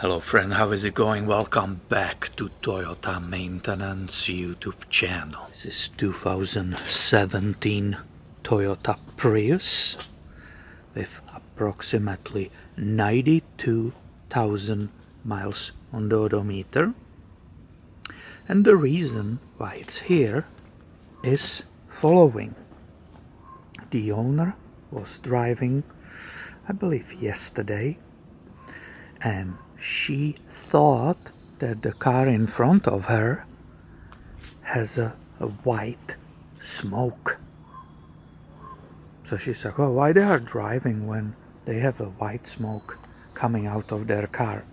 Hello friend, how is it going? Welcome back to Toyota Maintenance YouTube channel. This is 2017 Toyota Prius with approximately 92,000 miles on the odometer. And the reason why it's here is following. The owner was driving, I believe yesterday, and she thought that the car in front of her has a white smoke. So she's like, oh, why they are driving when they have a white smoke coming out of their car?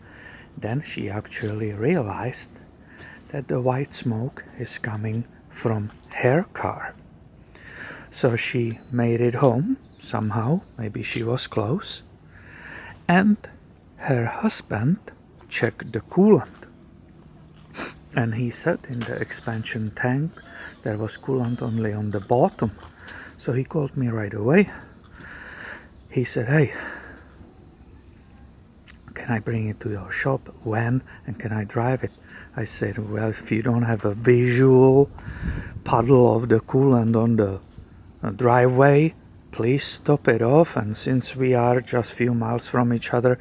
Then she actually realized that the white smoke is coming from her car. So she made it home somehow, maybe she was close, and her husband checked the coolant, and he said in the expansion tank there was coolant only on the bottom. So he called me right away. He said, hey, can I bring it to your shop? When? And can I drive it? I said, well, if you don't have a visual puddle of the coolant on the driveway, please top it off, and since we are just few miles from each other,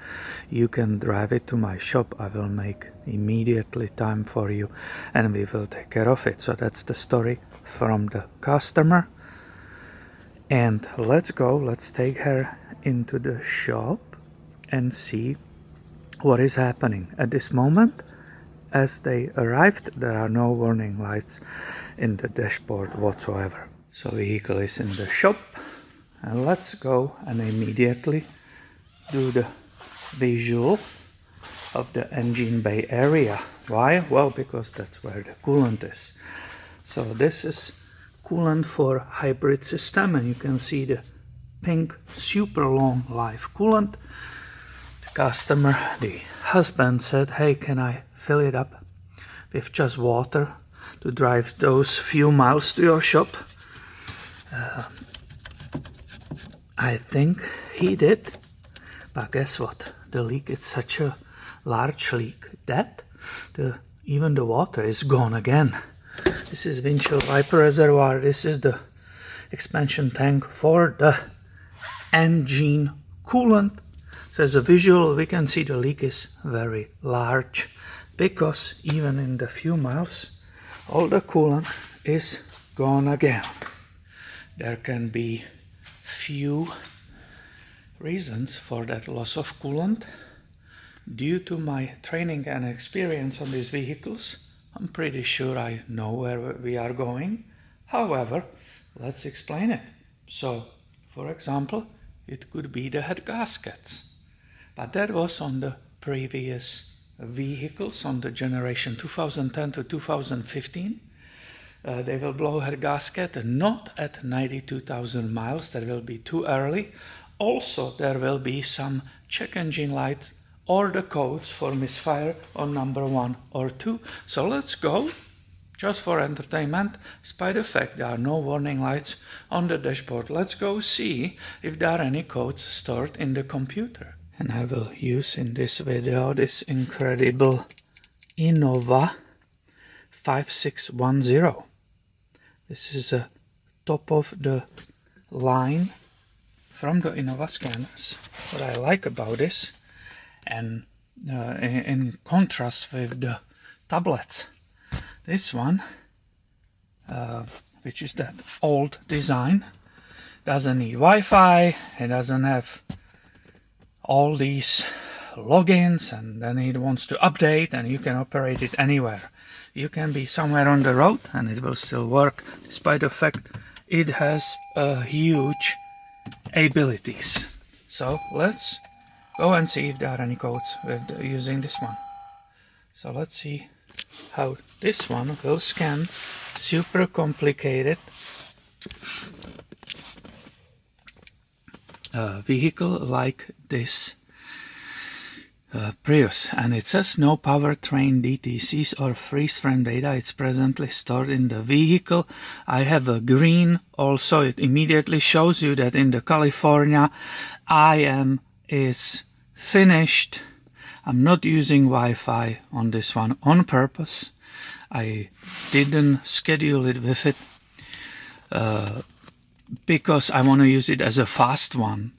you can drive it to my shop. I will make immediately time for you and we will take care of it. So that's the story from the customer. And let's go, let's take her into the shop and see what is happening. At this moment, as they arrived, there are no warning lights in the dashboard whatsoever. So vehicle is in the shop. And let's go and immediately do the visual of the engine bay area. Why? Well, because that's where the coolant is. So this is coolant for hybrid system, and you can see the pink super long life coolant. The customer, the husband, said, hey, can I fill it up with just water to drive those few miles to your shop? I think he did, but guess what? The leak is such a large leak that even the water is gone again. This is windshield wiper reservoir. This is the expansion tank for the engine coolant. So as a visual, we can see the leak is very large because even in the few miles, all the coolant is gone again. There can be few reasons for that loss of coolant. Due to my training and experience on these vehicles, I'm pretty sure I know where we are going. However, let's explain it. So, for example, it could be the head gaskets, but that was on the previous vehicles on the generation 2010 to 2015. They will blow her gasket not at 92,000 miles, that will be too early. Also, there will be some check engine light or the codes for misfire on number 1 or 2. So let's go, just for entertainment, despite the fact there are no warning lights on the dashboard. Let's go see if there are any codes stored in the computer. And I will use in this video this incredible Innova 5610. This is a top of the line from the Innova scanners. What I like about this, and in contrast with the tablets, this one, which is that old design, doesn't need Wi-Fi, it doesn't have all these logins, and then it wants to update, and you can operate it anywhere. You can be somewhere on the road and it will still work, despite the fact it has huge abilities. So let's go and see if there are any codes with using this one. So let's see how this one will scan super complicated vehicle like this Prius, and it says no powertrain DTCs or freeze frame data. It's presently stored in the vehicle. I have a green also. It immediately shows you that in the California IM is finished. I'm not using Wi-Fi on this one on purpose. I didn't schedule it with it because I want to use it as a fast one.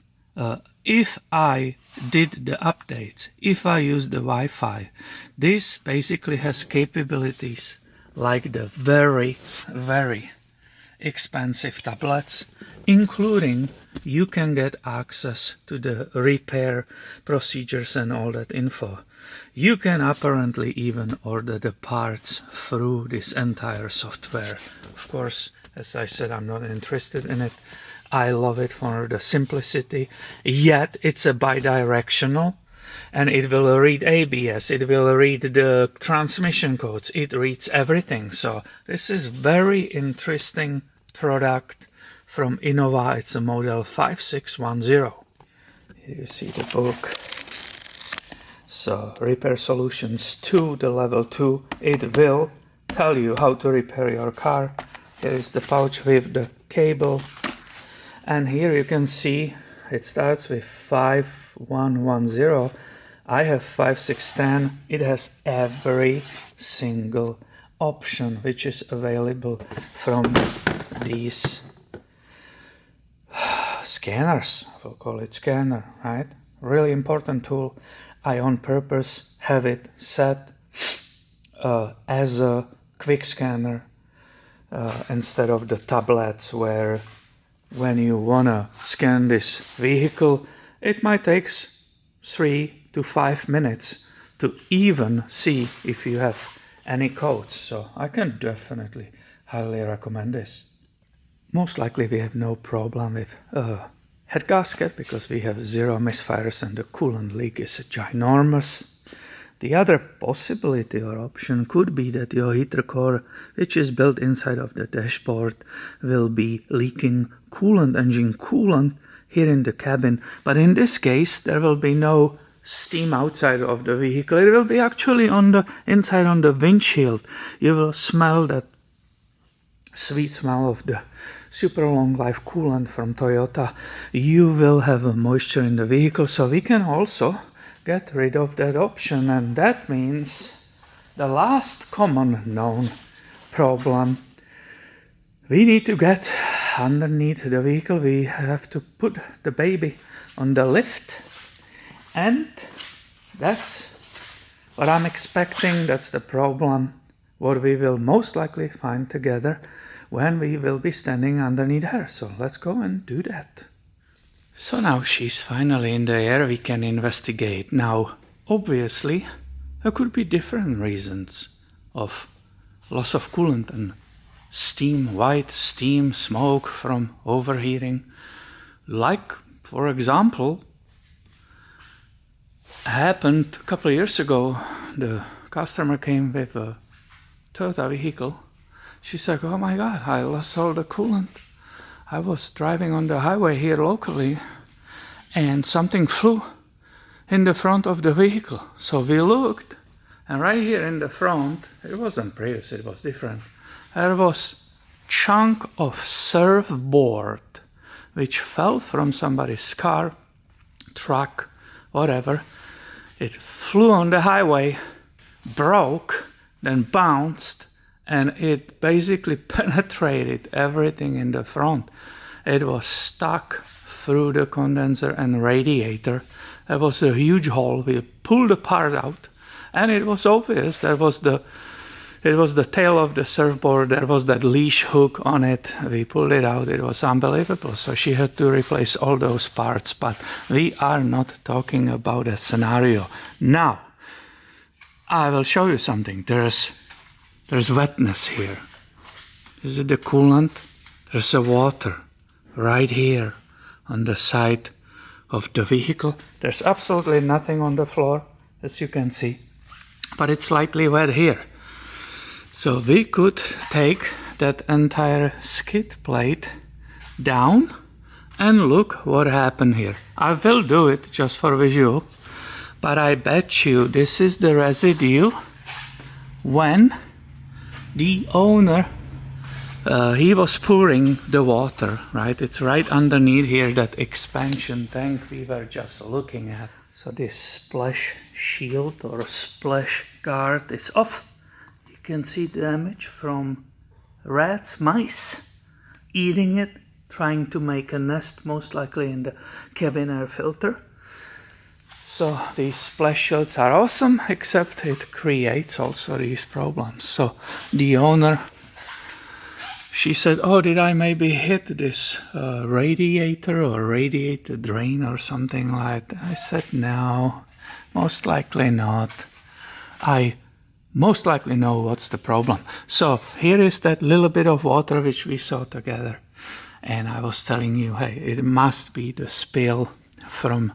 If I did the updates, if I use the Wi-Fi, this basically has capabilities like the very, very expensive tablets, including you can get access to the repair procedures and all that info. You can apparently even order the parts through this entire software. Of course, as I said, I'm not interested in it. I love it for the simplicity, yet it's a bidirectional, and it will read ABS, it will read the transmission codes, it reads everything. So this is very interesting product from Innova. It's a model 5610. Here you see the book. So Repair Solutions 2, the level 2, it will tell you how to repair your car. Here is the pouch with the cable. And here you can see it starts with 5110. I have 5610. It has every single option which is available from these scanners. We'll call it scanner, right? Really important tool. I on purpose have it set as a quick scanner instead of the tablets where when you wanna scan this vehicle, it might take 3 to 5 minutes to even see if you have any codes. So I can definitely highly recommend this. Most likely we have no problem with head gasket because we have 0 misfires and the coolant leak is ginormous. The other possibility or option could be that your heater core, which is built inside of the dashboard, will be leaking coolant, engine coolant, here in the cabin. But in this case, there will be no steam outside of the vehicle. It will be actually on the inside on the windshield. You will smell that sweet smell of the super long life coolant from Toyota. You will have a moisture in the vehicle, so we can also get rid of that option, and that means the last common known problem. We need to get underneath the vehicle. We have to put the baby on the lift, and that's what I'm expecting. That's the problem, what we will most likely find together when we will be standing underneath her. So let's go and do that. So now she's finally in the air, we can investigate. Now, obviously, there could be different reasons of loss of coolant and steam, white steam, smoke from overheating. Like, for example, happened a couple of years ago. The customer came with a Toyota vehicle. She's like, oh my God, I lost all the coolant. I was driving on the highway here locally and something flew in the front of the vehicle. So we looked, and right here in the front, it wasn't Prius, it was different. There was chunk of surfboard which fell from somebody's car, truck, whatever. It flew on the highway, broke, then bounced, and it basically penetrated everything in the front. It was stuck through the condenser and radiator. There was a huge hole. We pulled the part out, and it was obvious. It was the tail of the surfboard. There was that leash hook on it. We pulled it out. It was unbelievable. So she had to replace all those parts. But we are not talking about a scenario. Now, I will show you something. There's wetness here. Is it the coolant? There's a water right here on the side of the vehicle. There's absolutely nothing on the floor, as you can see, but it's slightly wet here. So we could take that entire skid plate down and look what happened here. I will do it just for visual, but I bet you this is the residue when the owner, he was pouring the water, right? It's right underneath here, that expansion tank we were just looking at. So this splash shield or splash guard is off. You can see the damage from rats, mice, eating it, trying to make a nest, most likely in the cabin air filter. So these splash shields are awesome, except it creates also these problems. So the owner, she said, oh, did I maybe hit this radiator or radiator drain or something like that? I said, no, most likely not. I most likely know what's the problem. So here is that little bit of water which we saw together. And I was telling you, hey, it must be the spill from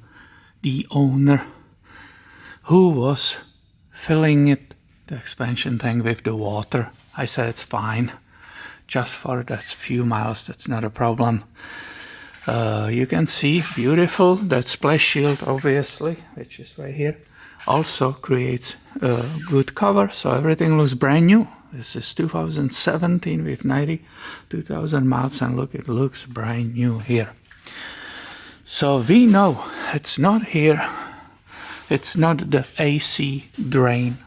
the owner who was filling it, the expansion tank, with the water. I said it's fine, just for that few miles, that's not a problem. You can see beautiful, that splash shield obviously, which is right here, also creates a good cover, so everything looks brand new. This is 2017 with 92,000 miles, and look, it looks brand new here. So we know it's not here, it's not the AC drain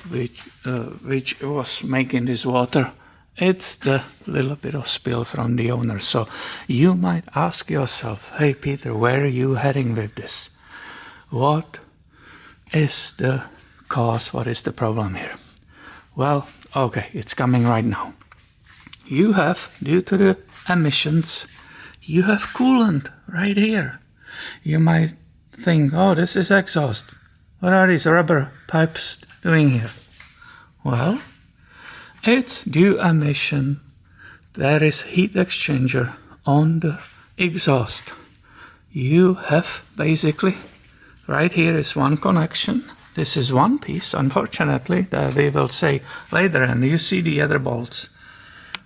which was making this water, it's the little bit of spill from the owner. So you might ask yourself, hey Peter, where are you heading with this? What is the cause, what is the problem here? Well, okay, it's coming right now. You have, due to the emissions, you have coolant right here. You might think, oh, this is exhaust. What are these rubber pipes doing here? Well, it's due emission. There is heat exchanger on the exhaust. You have basically, right here is one connection. This is one piece, unfortunately, that we will say later, and you see the other bolts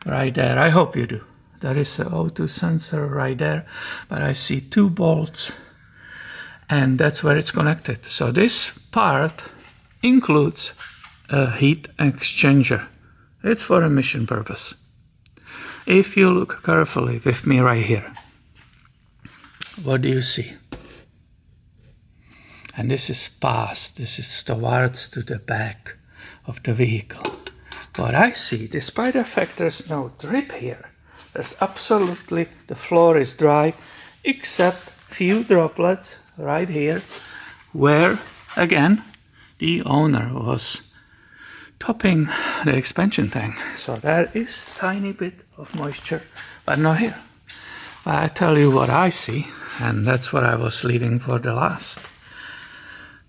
right there. I hope you do. There is an O2 sensor right there, but I see two bolts, and that's where it's connected. So this part includes a heat exchanger. It's for emission purpose. If you look carefully with me right here, what do you see? And this is past, this is towards to the back of the vehicle. What I see, despite the fact there's no drip here, there's absolutely, the floor is dry, except few droplets right here, where, again, the owner was topping the expansion tank. So there is a tiny bit of moisture, but not here. But I tell you what I see, and that's what I was leaving for the last.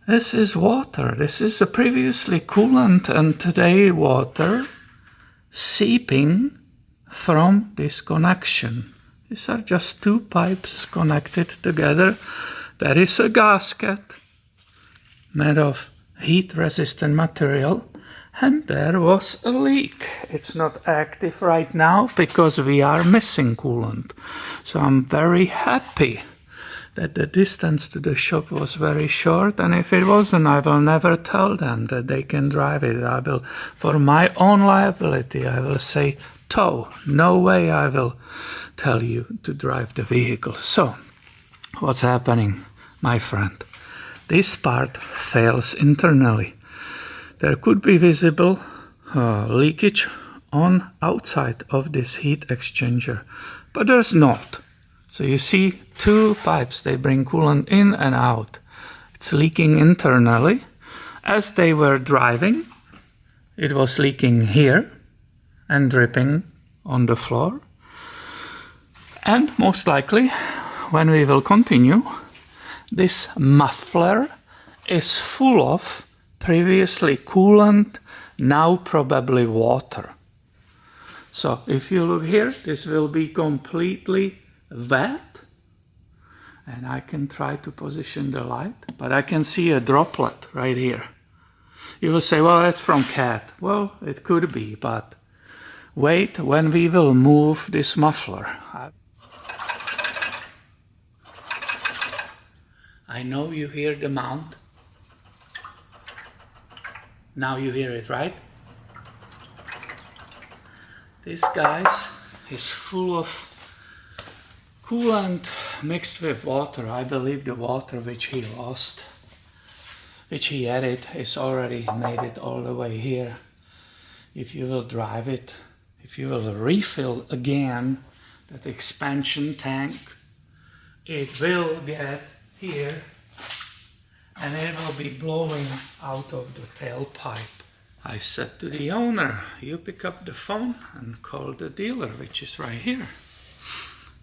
This is water. This is a previously coolant, and today water seeping from this connection. These are just two pipes connected together. There is a gasket made of heat-resistant material, and there was a leak. It's not active right now because we are missing coolant. So I'm very happy that the distance to the shop was very short, and if it wasn't, I will never tell them that they can drive it. I will, for my own liability, I will say, tow. No way I will tell you to drive the vehicle. So, what's happening, my friend? This part fails internally. There could be visible leakage on outside of this heat exchanger, but there's not. So you see two pipes, they bring coolant in and out. It's leaking internally. As they were driving, it was leaking here and dripping on the floor. And most likely, when we will continue, this muffler is full of previously coolant, now probably water. So if you look here, this will be completely wet, and I can try to position the light, but I can see a droplet right here. You will say, well, that's from cat. Well, it could be, but wait, when we will move this muffler. I know you hear the mount. Now you hear it, right? This, guys, is full of coolant mixed with water. I believe the water which he lost which he added, is already made it all the way here. If you will drive it, if you will refill again that expansion tank, it will get here and it will be blowing out of the tailpipe. I said to the owner, you pick up the phone and call the dealer, which is right here,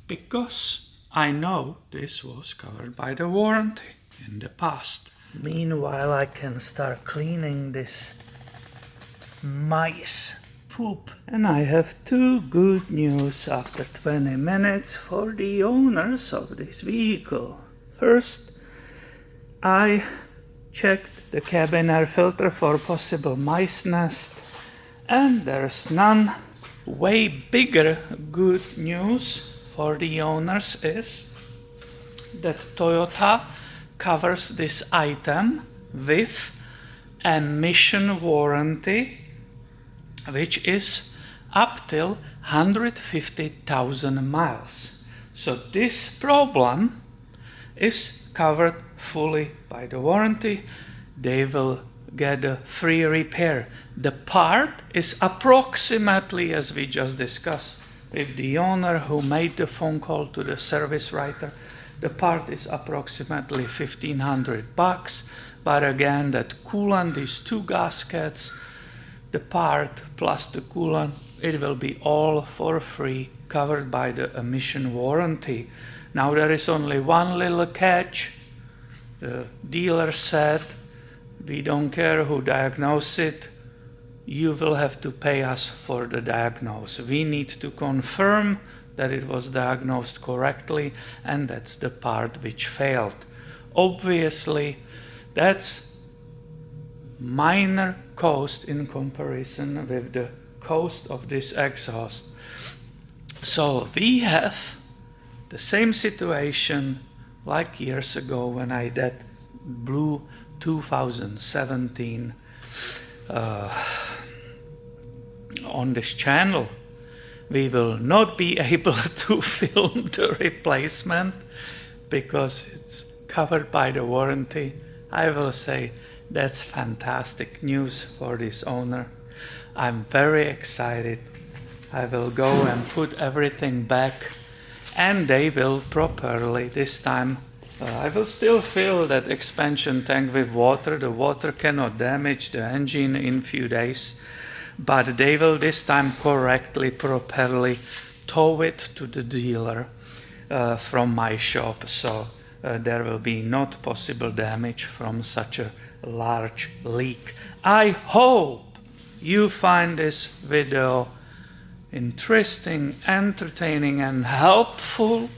because I know this was covered by the warranty in the past. Meanwhile, I can start cleaning this mice poop. And I have two good news after 20 minutes for the owners of this vehicle. First, I checked the cabin air filter for possible mice nest, and there's none. Way bigger good news for the owners is that Toyota covers this item with emission warranty, which is up till 150,000 miles. So this problem is covered fully by the warranty. They will get a free repair. The part is approximately, as we just discussed with the owner who made the phone call to the service writer, the part is approximately $1,500. But again, that coolant, these two gaskets, the part plus the coolant, it will be all for free, covered by the emission warranty. Now there is only one little catch. The dealer said, we don't care who diagnosed it, you will have to pay us for the diagnose. We need to confirm that it was diagnosed correctly, and that's the part which failed. Obviously, that's minor cost in comparison with the cost of this exhaust. So we have the same situation like years ago when I did blue 2017 on this channel. We will not be able to film the replacement because it's covered by the warranty. I will say that's fantastic news for this owner. I'm very excited. I will go and put everything back, and they will properly this time. I will still fill that expansion tank with water. The water cannot damage the engine in few days, but they will this time correctly, properly tow it to the dealer from my shop. So there will be not possible damage from such a large leak. I hope you find this video interesting, entertaining, and helpful.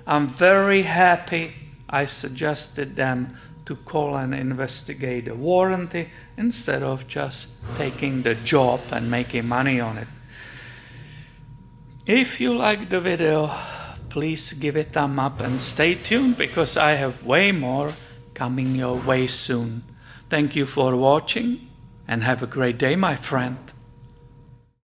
I'm very happy I suggested them to call and investigate the warranty instead of just taking the job and making money on it. If you like the video, please give it a thumb up and stay tuned because I have way more coming your way soon. Thank you for watching and have a great day, my friend.